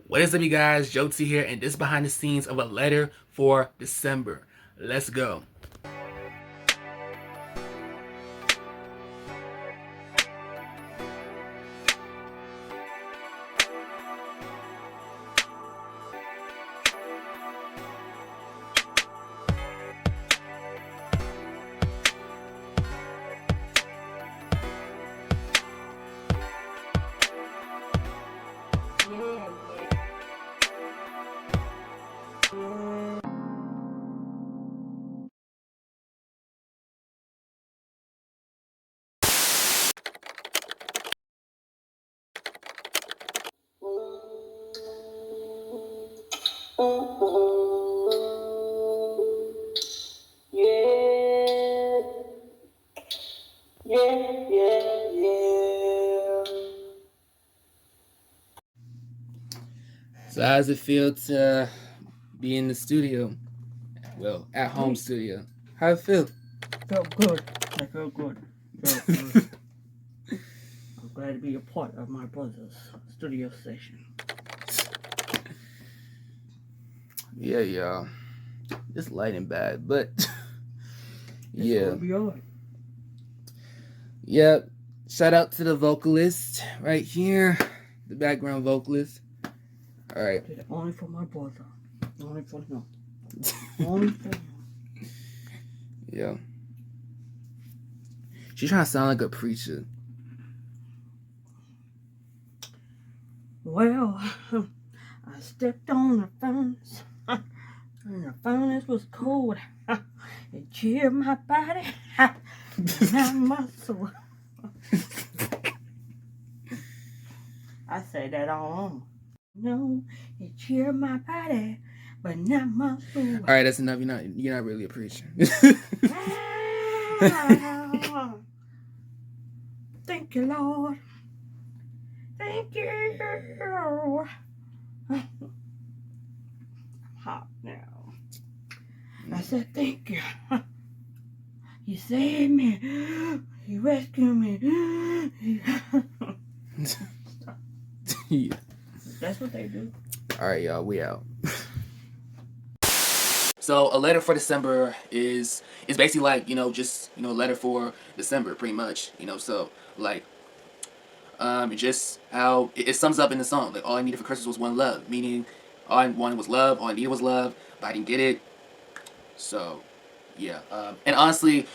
What is up, you guys? Joe T here, and this is behind the scenes of a letter for December. Let's go. Yeah, yeah, yeah, yeah. So, how does it feel to be in the studio? Well, at home studio. How it feel? Felt good. I felt good. Felt good. I'm glad to be a part of my brother's studio session. Yeah, y'all. This lighting bad, but It's yeah. gonna be alright. Yep. Shout out to the vocalist right here, the background vocalist. All right. Did it only for my brother. Only for him. Only for him. Yeah. She's trying to sound like a preacher. Well, I stepped on the furnace, and the furnace was cold. It cheered my body, not my soul. I say that all along. No, it cheered my body, but not my soul. All right, that's enough. You're not really a preacher. Thank you, Lord. Thank you. I'm hot now. I said, thank you. You saved me. You rescued me. Yeah. That's what they do. All right, y'all. We out. So a letter for December is basically like just a letter for December, pretty much. So like just how it sums up in the song. Like, all I needed for Christmas was one love, meaning all I wanted was love. All I needed was love, but I didn't get it. So yeah. And honestly,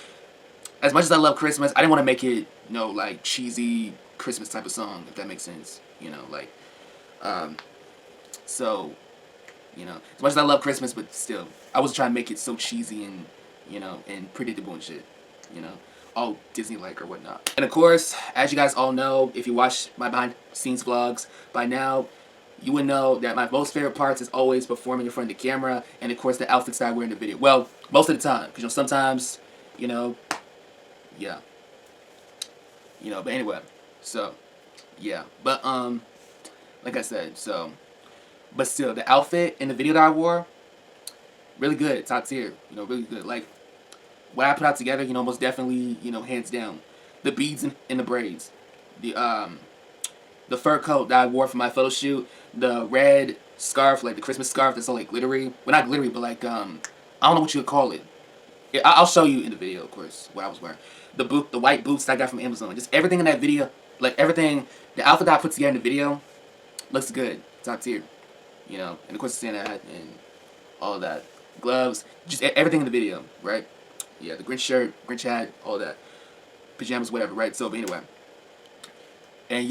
as much as I love Christmas, I didn't want to make it like cheesy Christmas type of song, if that makes sense. Um, so as much as I love Christmas, but still, I was trying to make it so cheesy and and predictable and shit. You know, all Disney-like or whatnot. And of course, as you guys all know, if you watch my behind-the-scenes vlogs by now, you would know that my most favorite parts is always performing in front of the camera, and of course the outfits that I wear in the video. Well, most of the time, because sometimes, yeah, But anyway, so yeah, but like I said, so. But still, the outfit in the video that I wore, really good, top tier. Really good. Like, what I put out together, most definitely, hands down. The beads in the braids, the fur coat that I wore for my photo shoot, the red scarf, like the Christmas scarf that's all like glittery. Well, not glittery, but like I don't know what you would call it. Yeah, I'll show you in the video, of course, what I was wearing. The white boots that I got from Amazon. Just everything in that video, like everything, the outfit that I put together in the video, looks good, top tier. And of course the Santa hat and all of that. Gloves, just everything in the video, right? Yeah, the Grinch shirt, Grinch hat, all that. Pajamas, whatever, right? So, but anyway. And,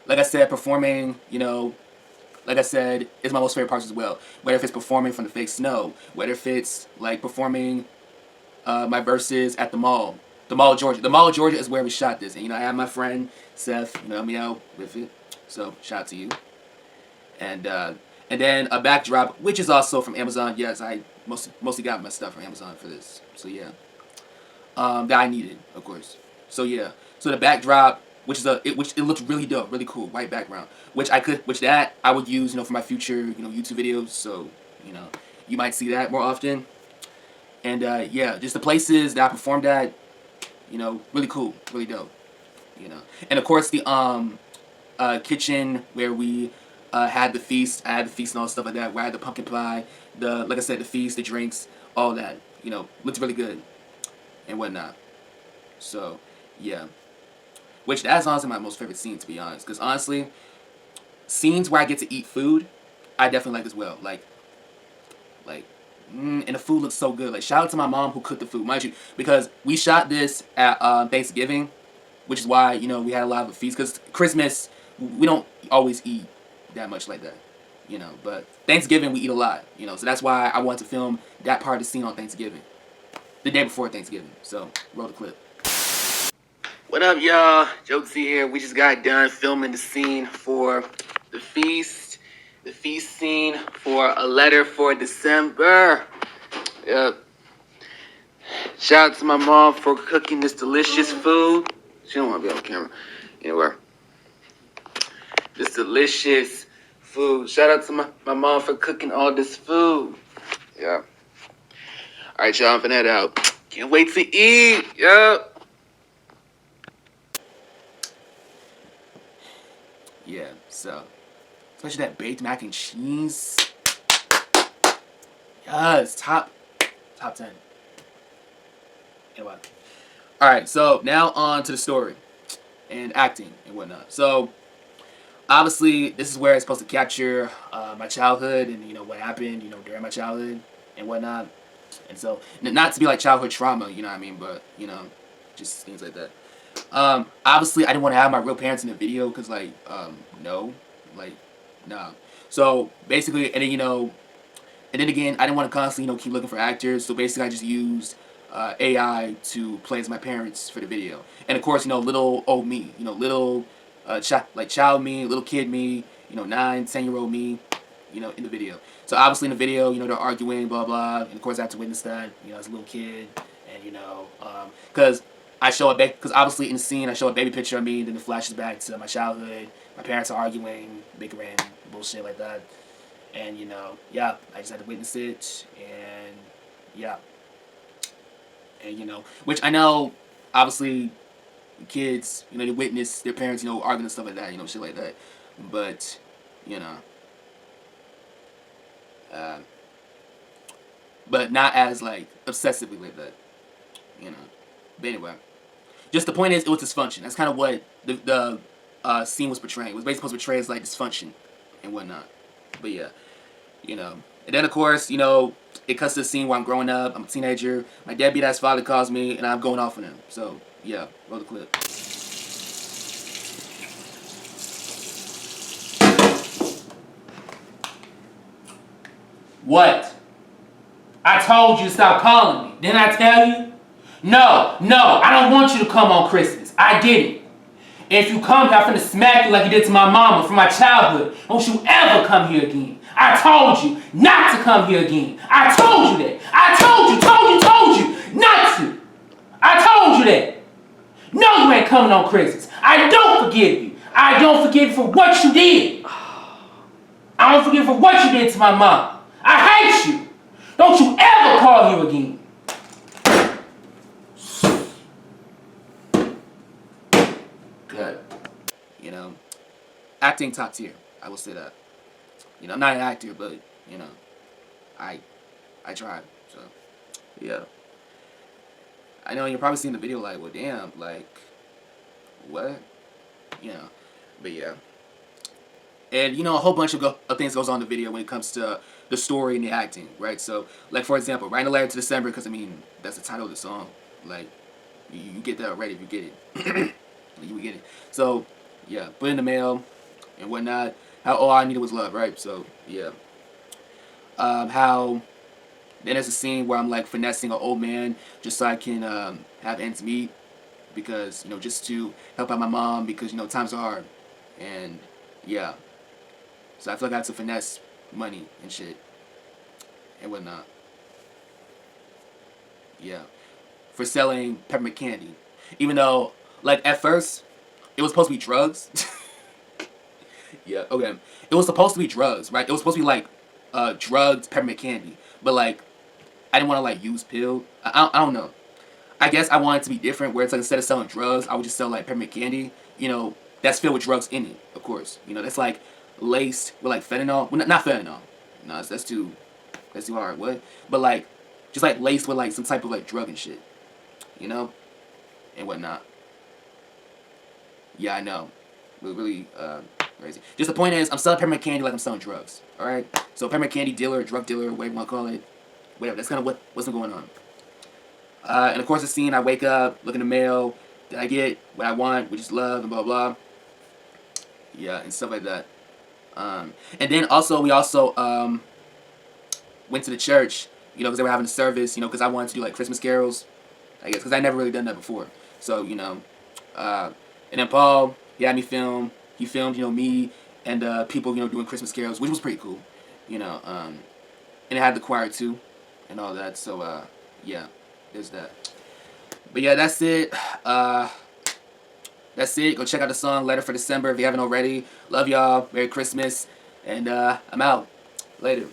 like I said, performing, like I said, is my most favorite parts as well. Whether if it's performing from the fake snow, whether if it's, like, performing my verses at the mall. The Mall of Georgia. The Mall of Georgia is where we shot this. And, I have my friend, Seth, help me out with it. So, shout out to you. And then a backdrop, which is also from Amazon. Yes, I mostly got my stuff from Amazon for this. So yeah, that I needed, of course. So yeah, so the backdrop, which it looks really dope, really cool, white background, which I would use, for my future, YouTube videos. So you might see that more often. And yeah, just the places that I performed at, really cool, really dope. And of course the kitchen where we had the feast. I had the feast and all stuff like that. Where I had the pumpkin pie, like I said, the feast, the drinks, all that. You know, looked really good and whatnot. So, yeah. Which that's honestly my most favorite scene, to be honest. Because honestly, scenes where I get to eat food, I definitely like as well. Like, and the food looks so good. Like, shout out to my mom who cooked the food, mind you, because we shot this at Thanksgiving, which is why we had a lot of feasts. Because Christmas, we don't always eat that much like that, But Thanksgiving we eat a lot, So that's why I wanted to film that part of the scene on Thanksgiving, the day before Thanksgiving. So roll the clip. What up, y'all? Jokesy here. We just got done filming the scene for the feast scene for A Letter for December. Yep. Shout out to my mom for cooking this delicious food. She don't want to be on camera. Anyway, this delicious food. Shout out to my mom for cooking all this food. Yeah. All right, y'all. I'm finna head out. Can't wait to eat. Yep. Yeah, so, especially that baked mac and cheese. Yes, top 10. Anyway. Alright, so now on to the story and acting and whatnot. So, obviously, this is where it's supposed to capture my childhood and, what happened, during my childhood and whatnot. And so, not to be like childhood trauma, you know what I mean, but, just things like that. Obviously, I didn't want to have my real parents in the video because, no. Nah. So, basically, and then again, I didn't want to constantly, keep looking for actors. So, basically, I just used AI to play as my parents for the video. And, of course, little old me, little, child me, little kid me, 9, 10-year-old me, in the video. So, obviously, in the video, they're arguing, blah, blah. And, of course, I have to witness that, as a little kid. And, because because obviously in the scene I show a baby picture of me, then it flashes back to my childhood. My parents are arguing, bickering, bullshit like that. And, yeah, I just had to witness it. And, yeah. And, which I know, obviously, kids, they witness their parents, arguing and stuff like that, shit like that. But, but not as, obsessively like that, But anyway. Just the point is, it was dysfunction. That's kind of what the scene was portraying. It was basically supposed to portray as, dysfunction and whatnot. But, yeah. And then, of course, it cuts to the scene where I'm growing up. I'm a teenager. My deadbeat-ass father calls me, and I'm going off on him. So, yeah. Roll the clip. What? I told you to stop calling me. Didn't I tell you? No, I don't want you to come on Christmas. I didn't. And if you come here, I'm finna smack you like you did to my mama from my childhood. Don't you ever come here again. I told you not to come here again. I told you that. I told you not to. I told you that. No, you ain't coming on Christmas. I don't forgive you. I don't forgive you for what you did. I don't forgive you for what you did to my mom. I hate you. Don't you ever call here again. Good. Acting top tier. I will say that. I'm not an actor, but, I tried. So, yeah. I know you're probably seeing the video well, damn, what? But yeah. And, a whole bunch of things goes on in the video when it comes to the story and the acting, right? So, for example, Writing a Letter to December, because, that's the title of the song. You get that already if you get it. You would get it. So, yeah, put in the mail and whatnot. How all I needed was love, right? So, yeah. How then there's a scene where I'm finessing an old man just so I can have ends meet because just to help out my mom because times are hard and yeah. So I feel like I have to finesse money and shit and whatnot. Yeah, for selling peppermint candy, even though at first it was supposed to be drugs. Yeah, okay. It was supposed to be drugs, right? It was supposed to be drugs, peppermint candy. But I didn't want to use pill. I don't know. I guess I wanted it to be different where it's instead of selling drugs, I would just sell peppermint candy. That's filled with drugs in it, of course. That's laced with like fentanyl. Well, not fentanyl. No, that's too hard. What? But like, just like laced with like some type of like drug and shit, you know, and whatnot. Yeah, I know. Really crazy. Just the point is, I'm selling peppermint candy like I'm selling drugs. All right. So peppermint candy dealer, drug dealer, whatever you want to call it, whatever. That's kind of what's going on. And of course, the scene. I wake up, look in the mail. Did I get what I want, which is love and blah blah. Yeah, and stuff like that. And then also we also went to the church, you know, because they were having a service, you know, because I wanted to do like Christmas carols, I guess, because I never really done that before. So you know, and then Paul, he had me film. He filmed, you know, me and people, you know, doing Christmas carols, which was pretty cool, you know. And it had the choir too, and all that. So yeah, there's that. But yeah, that's it. That's it. Go check out the song "Letter for December" if you haven't already. Love y'all. Merry Christmas, and I'm out. Later.